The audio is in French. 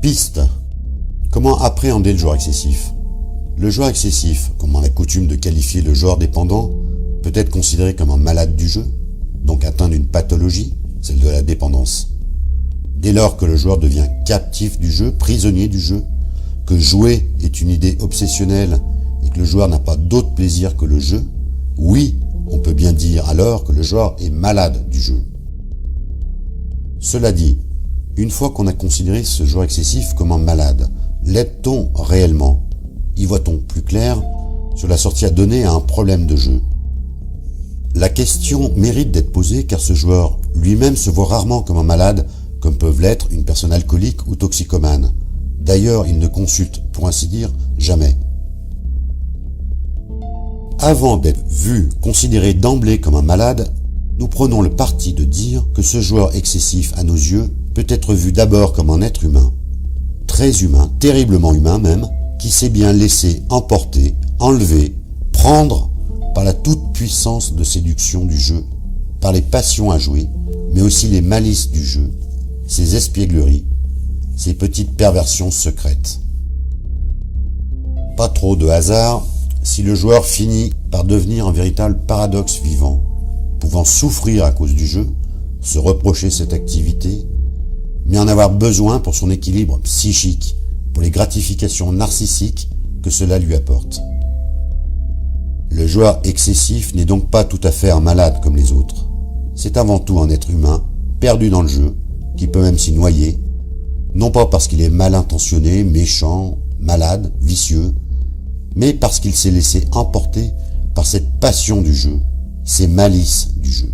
Piste. Comment appréhender le joueur excessif? Le joueur excessif, comme on a coutume de qualifier le joueur dépendant, peut être considéré comme un malade du jeu, donc atteint d'une pathologie, celle de la dépendance. Dès lors que le joueur devient captif du jeu, prisonnier du jeu, que jouer est une idée obsessionnelle et que le joueur n'a pas d'autre plaisir que le jeu, oui, on peut bien dire alors que le joueur est malade du jeu. Cela dit, une fois qu'on a considéré ce joueur excessif comme un malade, l'aide-t-on réellement? Y voit-on plus clair sur la sortie à donner à un problème de jeu? La question mérite d'être posée car ce joueur lui-même se voit rarement comme un malade, comme peuvent l'être une personne alcoolique ou toxicomane. D'ailleurs, il ne consulte, pour ainsi dire, jamais. Avant d'être vu, considéré d'emblée comme un malade, nous prenons le parti de dire que ce joueur excessif, à nos yeux, peut être vu d'abord comme un être humain, très humain, terriblement humain même, qui s'est bien laissé emporter, enlever, prendre par la toute-puissance de séduction du jeu, par les passions à jouer, mais aussi les malices du jeu, ses espiègleries, ses petites perversions secrètes. Pas trop de hasard si le joueur finit par devenir un véritable paradoxe vivant, pouvant souffrir à cause du jeu, se reprocher cette activité, mais en avoir besoin pour son équilibre psychique, pour les gratifications narcissiques que cela lui apporte. Le joueur excessif n'est donc pas tout à fait un malade comme les autres. C'est avant tout un être humain, perdu dans le jeu, qui peut même s'y noyer, non pas parce qu'il est mal intentionné, méchant, malade, vicieux, mais parce qu'il s'est laissé emporter par cette passion du jeu, ces malices du jeu.